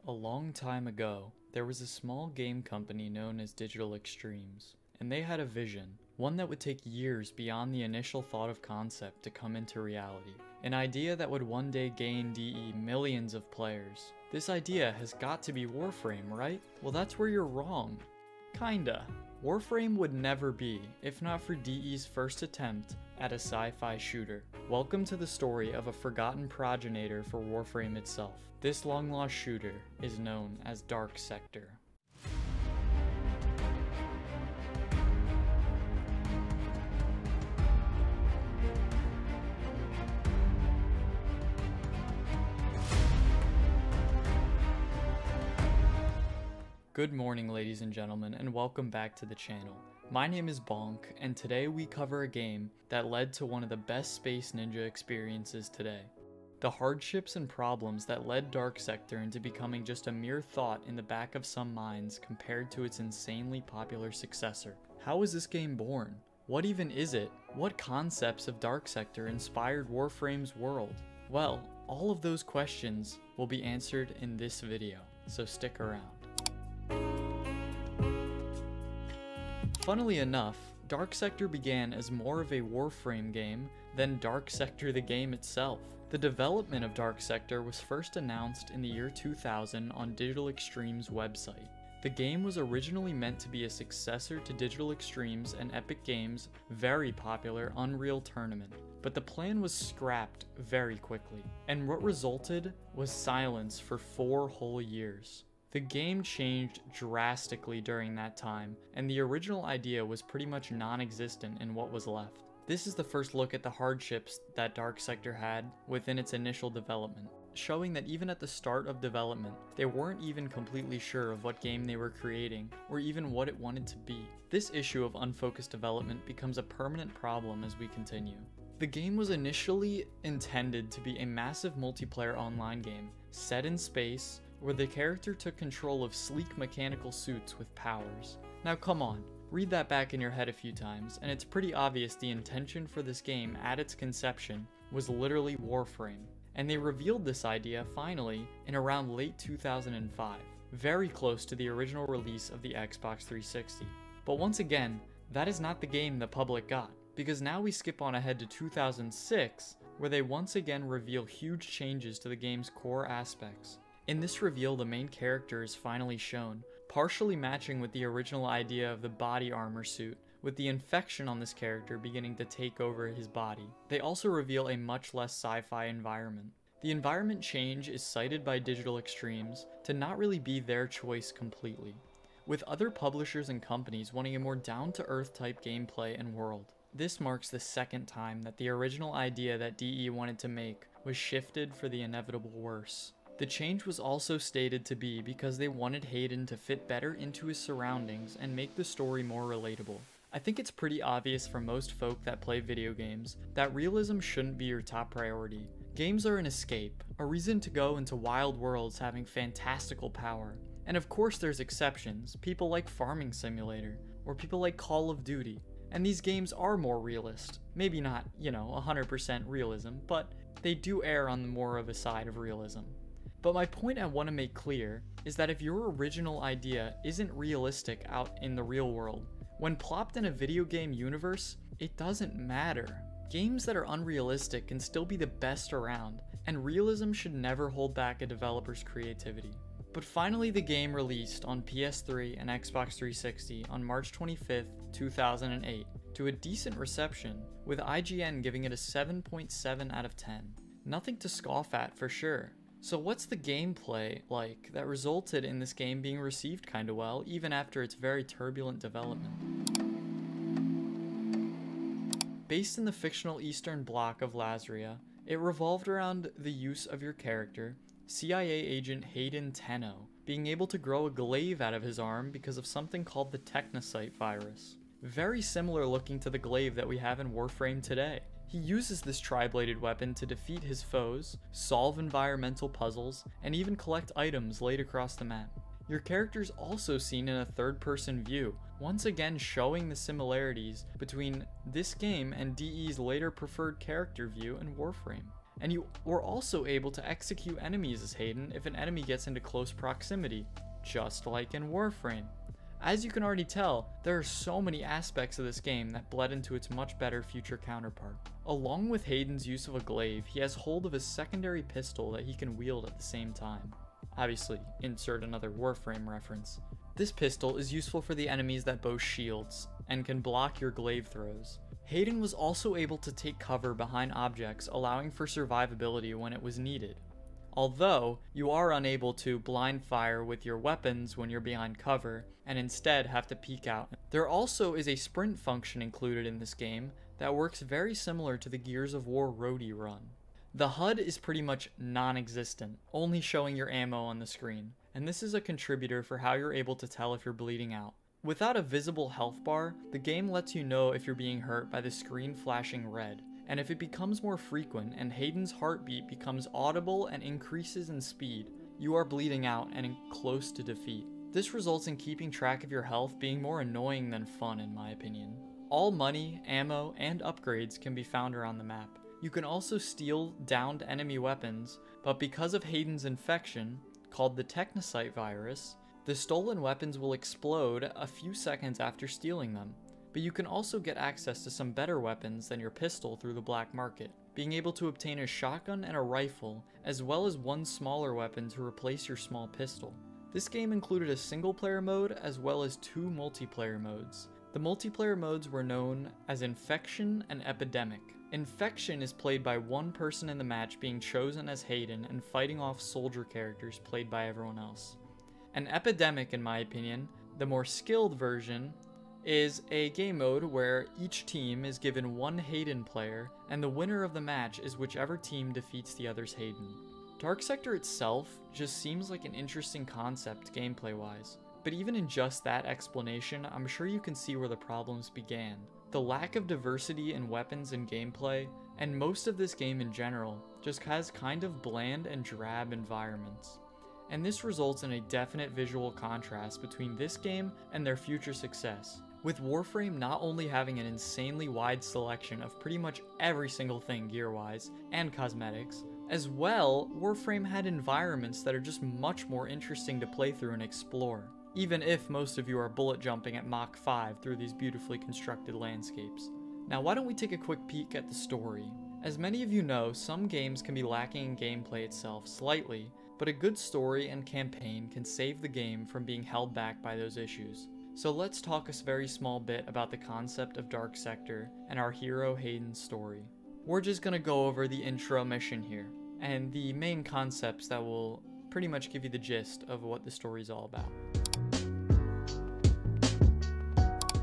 A long time ago, there was a small game company known as Digital Extremes, and they had a vision, one that would take years beyond the initial thought of concept to come into reality. An idea that would one day gain DE millions of players. This idea has got to be Warframe, right? Well, that's where you're wrong. Kinda. Warframe would never be, if not for DE's first attempt at a sci-fi shooter. Welcome to the story of a forgotten progenitor for Warframe itself. This long-lost shooter is known as Dark Sector. Good morning, ladies and gentlemen, and welcome back to the channel. My name is llBonkll, and today we cover a game that led to one of the best Space Ninja experiences today. The hardships and problems that led Dark Sector into becoming just a mere thought in the back of some minds compared to its insanely popular successor. How was this game born? What even is it? What concepts of Dark Sector inspired Warframe's world? Well, all of those questions will be answered in this video, so stick around. Funnily enough, Dark Sector began as more of a Warframe game than Dark Sector the game itself. The development of Dark Sector was first announced in the year 2000 on Digital Extremes' website. The game was originally meant to be a successor to Digital Extremes and Epic Games' very popular Unreal Tournament, but the plan was scrapped very quickly, and what resulted was silence for 4 whole years. The game changed drastically during that time, and the original idea was pretty much non-existent in what was left. This is the first look at the hardships that Dark Sector had within its initial development, showing that even at the start of development, they weren't even completely sure of what game they were creating, or even what it wanted to be. This issue of unfocused development becomes a permanent problem as we continue. The game was initially intended to be a massive multiplayer online game, set in space, where the character took control of sleek mechanical suits with powers. Now come on, read that back in your head a few times, and it's pretty obvious the intention for this game at its conception was literally Warframe, and they revealed this idea finally in around late 2005, very close to the original release of the Xbox 360. But once again, that is not the game the public got, because now we skip on ahead to 2006, where they once again reveal huge changes to the game's core aspects. In this reveal, the main character is finally shown, partially matching with the original idea of the body armor suit, with the infection on this character beginning to take over his body. They also reveal a much less sci-fi environment. The environment change is cited by Digital Extremes to not really be their choice completely, with other publishers and companies wanting a more down-to-earth type gameplay and world. This marks the second time that the original idea that DE wanted to make was shifted for the inevitable worse. The change was also stated to be because they wanted Hayden to fit better into his surroundings and make the story more relatable. I think it's pretty obvious for most folk that play video games that realism shouldn't be your top priority. Games are an escape, a reason to go into wild worlds having fantastical power. And of course there's exceptions, people like Farming Simulator, or people like Call of Duty. And these games are more realist. Maybe not, 100% realism, but they do err on the more of a side of realism. But my point I want to make clear is that if your original idea isn't realistic out in the real world, when plopped in a video game universe, it doesn't matter. Games that are unrealistic can still be the best around, and realism should never hold back a developer's creativity. But finally the game released on PS3 and Xbox 360 on March 25th, 2008, to a decent reception, with IGN giving it a 7.7 out of 10. Nothing to scoff at for sure. So what's the gameplay like that resulted in this game being received kinda well, even after its very turbulent development? Based in the fictional eastern bloc of Lazaria, it revolved around the use of your character, CIA agent Hayden Tenno, being able to grow a glaive out of his arm because of something called the Technocyte virus. Very similar looking to the glaive that we have in Warframe today. He uses this tri-bladed weapon to defeat his foes, solve environmental puzzles, and even collect items laid across the map. Your character's also seen in a third-person view, once again showing the similarities between this game and DE's later preferred character view in Warframe. and you were also able to execute enemies as Hayden if an enemy gets into close proximity, just like in Warframe. As you can already tell, there are so many aspects of this game that bled into its much better future counterpart. Along with Hayden's use of a glaive, he has hold of a secondary pistol that he can wield at the same time. Obviously, insert another Warframe reference. This pistol is useful for the enemies that boast shields, and can block your glaive throws. Hayden was also able to take cover behind objects, allowing for survivability when it was needed. Although, you are unable to blind fire with your weapons when you're behind cover, and instead have to peek out. There also is a sprint function included in this game that works very similar to the Gears of War roadie run. The HUD is pretty much non-existent, only showing your ammo on the screen, and this is a contributor for how you're able to tell if you're bleeding out. Without a visible health bar, the game lets you know if you're being hurt by the screen flashing red, and if it becomes more frequent and Hayden's heartbeat becomes audible and increases in speed, you are bleeding out and close to defeat. This results in keeping track of your health being more annoying than fun in my opinion. All money, ammo, and upgrades can be found around the map. You can also steal downed enemy weapons, but because of Hayden's infection, called the Technocyte virus, the stolen weapons will explode a few seconds after stealing them. But you can also get access to some better weapons than your pistol through the black market, being able to obtain a shotgun and a rifle, as well as one smaller weapon to replace your small pistol. This game included a single player mode as well as 2 multiplayer modes. The multiplayer modes were known as Infection and Epidemic. Infection is played by one person in the match being chosen as Hayden and fighting off soldier characters played by everyone else. An Epidemic, in my opinion, the more skilled version, is a game mode where each team is given one Hayden player, and the winner of the match is whichever team defeats the other's Hayden. Dark Sector itself just seems like an interesting concept gameplay-wise, but even in just that explanation, I'm sure you can see where the problems began. The lack of diversity in weapons and gameplay, and most of this game in general, just has kind of bland and drab environments. And this results in a definite visual contrast between this game and their future success, with Warframe not only having an insanely wide selection of pretty much every single thing gear-wise and cosmetics, as well, Warframe had environments that are just much more interesting to play through and explore, even if most of you are bullet jumping at Mach 5 through these beautifully constructed landscapes. Now why don't we take a quick peek at the story. As many of you know, some games can be lacking in gameplay itself slightly, but a good story and campaign can save the game from being held back by those issues. So let's talk a very small bit about the concept of Dark Sector and our hero Hayden's story. We're just gonna go over the intro mission here, and the main concepts that will pretty much give you the gist of what the story's all about.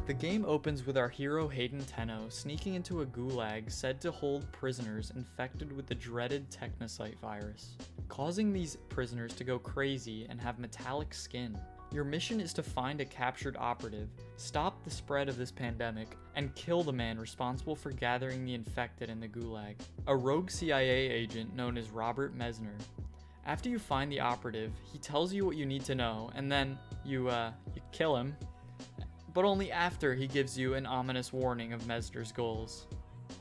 The game opens with our hero Hayden Tenno sneaking into a gulag said to hold prisoners infected with the dreaded Technocyte virus, causing these prisoners to go crazy and have metallic skin. Your mission is to find a captured operative, stop the spread of this pandemic, and kill the man responsible for gathering the infected in the gulag, a rogue CIA agent known as Robert Mesner. After you find the operative, he tells you what you need to know, and then you kill him, but only after he gives you an ominous warning of Mesner's goals.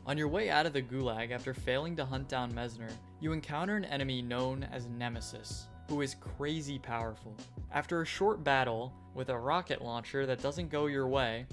On your way out of the gulag after failing to hunt down Mesner, you encounter an enemy known as Nemesis, who is crazy powerful. After a short battle with a rocket launcher that doesn't go your way,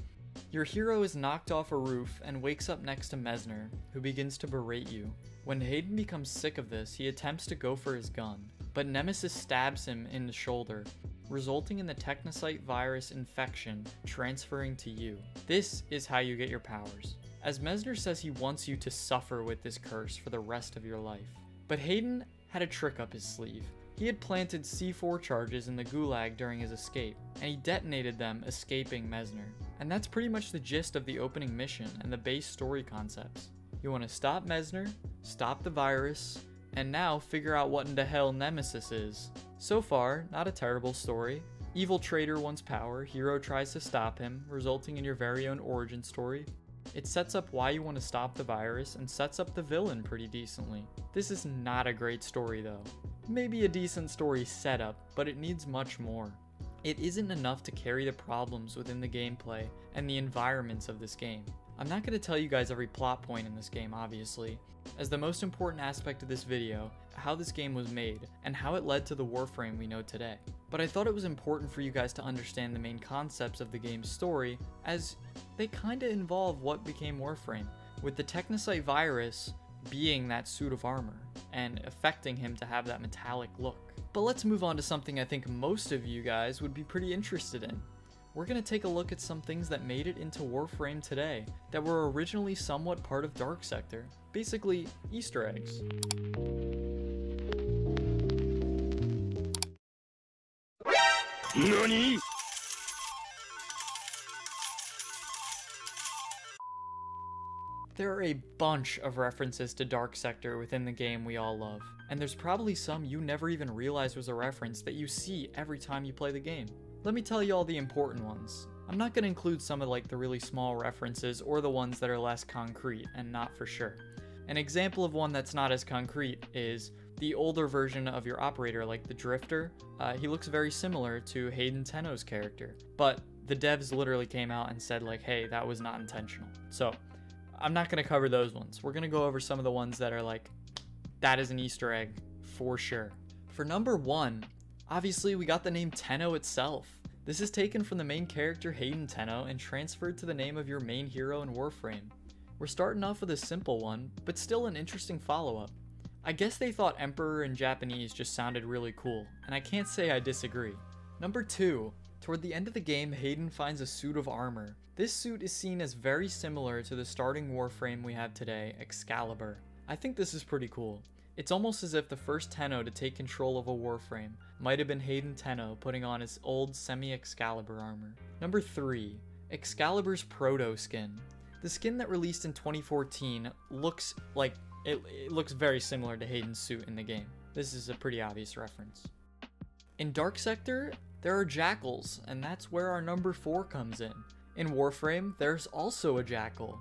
your hero is knocked off a roof and wakes up next to Mesner, who begins to berate you. When Hayden becomes sick of this, he attempts to go for his gun, but Nemesis stabs him in the shoulder, resulting in the Technocyte virus infection transferring to you. This is how you get your powers, as Mesner says he wants you to suffer with this curse for the rest of your life. But Hayden had a trick up his sleeve. He had planted C4 charges in the gulag during his escape, and he detonated them, escaping Mesner. And that's pretty much the gist of the opening mission and the base story concepts. You want to stop Mesner, stop the virus, and now figure out what in the hell Nemesis is. So far, not a terrible story. Evil traitor wants power, hero tries to stop him, resulting in your very own origin story. It sets up why you want to stop the virus and sets up the villain pretty decently. This is not a great story though. Maybe a decent story setup, but it needs much more. It isn't enough to carry the problems within the gameplay and the environments of this game. I'm not going to tell you guys every plot point in this game, obviously, as the most important aspect of this video, how this game was made, and how it led to the Warframe we know today. But I thought it was important for you guys to understand the main concepts of the game's story, as they kinda involve what became Warframe, with the Technocyte virus being that suit of armor, and affecting him to have that metallic look. But let's move on to something I think most of you guys would be pretty interested in. We're going to take a look at some things that made it into Warframe today, that were originally somewhat part of Dark Sector. Basically, Easter eggs. NANI?! There are a bunch of references to Dark Sector within the game we all love, and there's probably some you never even realized was a reference that you see every time you play the game. Let me tell you all the important ones. I'm not going to include some of the really small references or the ones that are less concrete and not for sure. An example of one that's not as concrete is the older version of your operator, like the Drifter. He looks very similar to Hayden Tenno's character, but the devs literally came out and said hey, that was not intentional. So I'm not going to cover those ones. We're going to go over some of the ones that are that is an Easter egg for sure. For number 1, obviously we got the name Tenno itself. This is taken from the main character Hayden Tenno and transferred to the name of your main hero in Warframe. We're starting off with a simple one, but still an interesting follow-up. I guess they thought Emperor in Japanese just sounded really cool, and I can't say I disagree. Number 2, toward the end of the game, Hayden finds a suit of armor. This suit is seen as very similar to the starting Warframe we have today, Excalibur. I think this is pretty cool. It's almost as if the first Tenno to take control of a Warframe might have been Hayden Tenno putting on his old semi-Excalibur armor. Number 3, Excalibur's Proto skin. The skin that released in 2014 looks it looks very similar to Hayden's suit in the game. This is a pretty obvious reference. In Dark Sector, there are jackals, and that's where our number 4 comes in. In Warframe, there's also a jackal.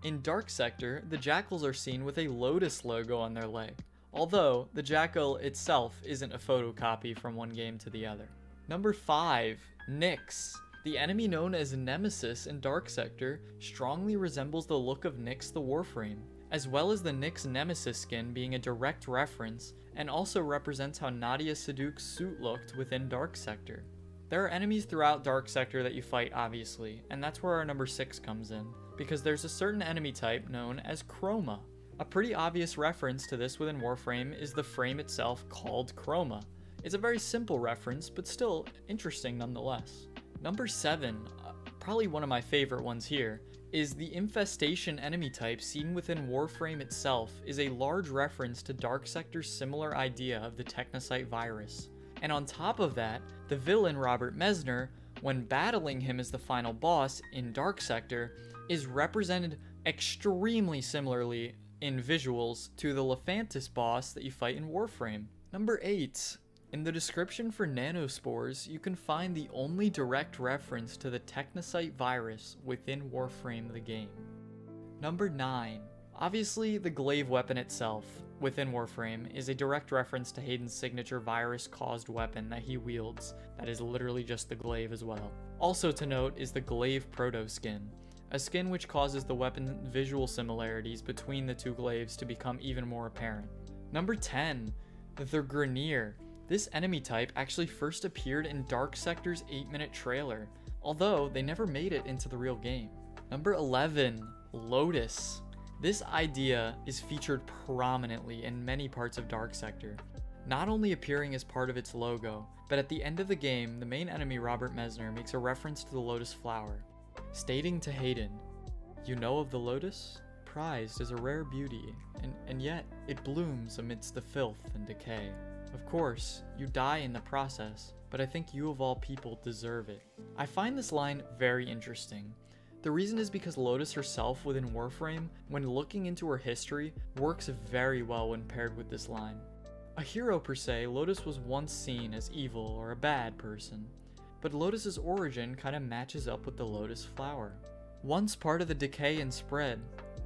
In Dark Sector, the jackals are seen with a Lotus logo on their leg, although the jackal itself isn't a photocopy from one game to the other. Number 5, Nyx. The enemy known as Nemesis in Dark Sector strongly resembles the look of Nyx the Warframe, as well as the Nyx Nemesis skin being a direct reference and also represents how Nadia Saduk's suit looked within Dark Sector. There are enemies throughout Dark Sector that you fight, obviously, and that's where our number 6 comes in, because there's a certain enemy type known as Chroma. A pretty obvious reference to this within Warframe is the frame itself called Chroma. It's a very simple reference, but still interesting nonetheless. Number 7, probably one of my favorite ones here, is the Infestation enemy type seen within Warframe itself is a large reference to Dark Sector's similar idea of the Technocyte virus. And on top of that, the villain Robert Mesner, when battling him as the final boss in Dark Sector, is represented extremely similarly in visuals to the Lephantis boss that you fight in Warframe. Number 8. In the description for nanospores, you can find the only direct reference to the Technocyte virus within Warframe the game. Number 9. Obviously, the glaive weapon itself within Warframe is a direct reference to Hayden's signature virus-caused weapon that he wields, that is literally just the glaive as well. Also to note is the glaive proto skin, a skin which causes the weapon visual similarities between the two glaives to become even more apparent. Number 10. The Grineer. This enemy type actually first appeared in Dark Sector's 8-minute trailer, although they never made it into the real game. Number 11. Lotus. This idea is featured prominently in many parts of Dark Sector, not only appearing as part of its logo, but at the end of the game, the main enemy Robert Mesner makes a reference to the lotus flower, stating to Hayden, "You know of the lotus? Prized as a rare beauty, and yet it blooms amidst the filth and decay. Of course, you die in the process, but I think you of all people deserve it." I find this line very interesting. The reason is because Lotus herself within Warframe, when looking into her history, works very well when paired with this line. A hero per se, Lotus was once seen as evil or a bad person, but Lotus's origin kind of matches up with the lotus flower. Once part of the decay and spread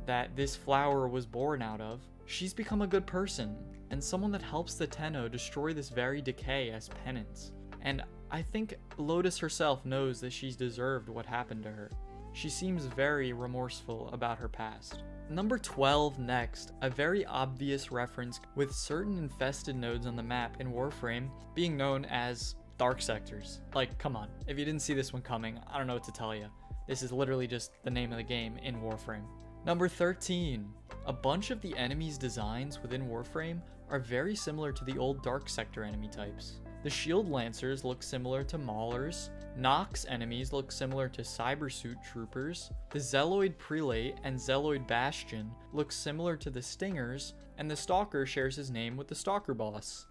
that this flower was born out of, she's become a good person, and someone that helps the Tenno destroy this very decay as penance. And I think Lotus herself knows that she's deserved what happened to her. She seems very remorseful about her past. Number 12 next, a very obvious reference with certain infested nodes on the map in Warframe being known as dark sectors. Like, come on, if you didn't see this one coming, I don't know what to tell you. This is literally just the name of the game in Warframe. Number 13, a bunch of the enemies' designs within Warframe are very similar to the old dark sector enemy types. The shield lancers look similar to maulers, Nox enemies look similar to cybersuit troopers, the Zealoid prelate and Zealoid bastion look similar to the stingers, and the stalker shares his name with the stalker boss.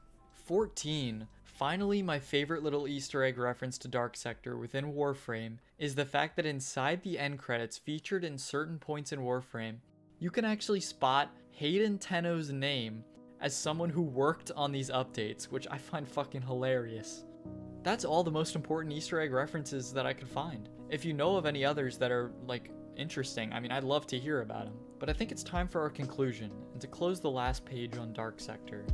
14. Finally, my favorite little Easter egg reference to Dark Sector within Warframe is the fact that inside the end credits featured in certain points in Warframe, you can actually spot Hayden Tenno's name as someone who worked on these updates, which I find fucking hilarious. That's all the most important Easter egg references that I could find. If you know of any others that are, like, interesting, I mean, I'd love to hear about them. But I think it's time for our conclusion, and to close the last page on Dark Sector.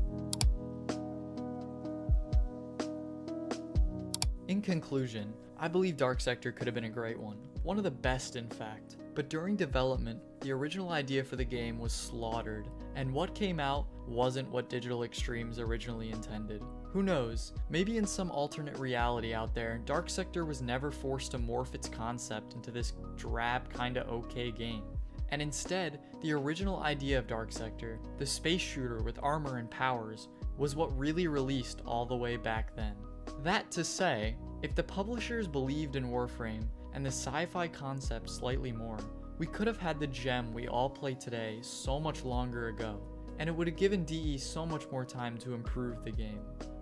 In conclusion, I believe Dark Sector could have been a great one of the best in fact. But during development, the original idea for the game was slaughtered, and what came out wasn't what Digital Extremes originally intended. Who knows, maybe in some alternate reality out there, Dark Sector was never forced to morph its concept into this drab kinda okay game. And instead, the original idea of Dark Sector, the space shooter with armor and powers, was what really released all the way back then. That to say, if the publishers believed in Warframe and the sci-fi concept slightly more, we could have had the gem we all play today so much longer ago, and it would have given DE so much more time to improve the game.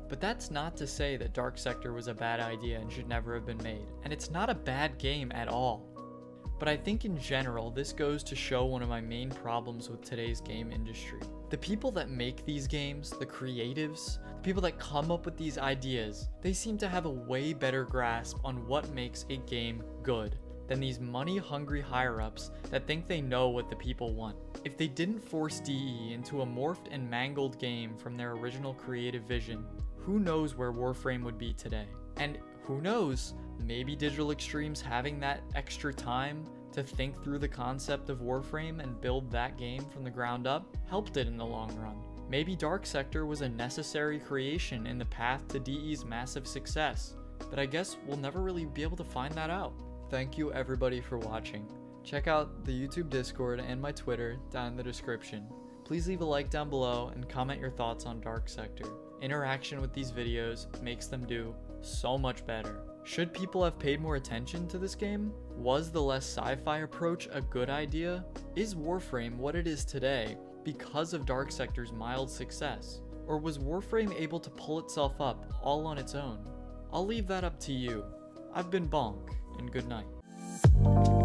But that's not to say that Dark Sector was a bad idea and should never have been made, and it's not a bad game at all. But I think in general, this goes to show one of my main problems with today's game industry. The people that make these games, the creatives, the people that come up with these ideas, they seem to have a way better grasp on what makes a game good than these money-hungry higher-ups that think they know what the people want. If they didn't force DE into a morphed and mangled game from their original creative vision, who knows where Warframe would be today? And who knows, maybe Digital Extremes having that extra time to think through the concept of Warframe and build that game from the ground up helped it in the long run. Maybe Dark Sector was a necessary creation in the path to DE's massive success, but I guess we'll never really be able to find that out. Thank you everybody for watching. Check out the YouTube Discord and my Twitter down in the description. Please leave a like down below and comment your thoughts on Dark Sector. Interaction with these videos makes them do so much better. Should people have paid more attention to this game? Was the less sci-fi approach a good idea? Is Warframe what it is today because of Dark Sector's mild success? Or was Warframe able to pull itself up all on its own? I'll leave that up to you. I've been llBonkll, and good night.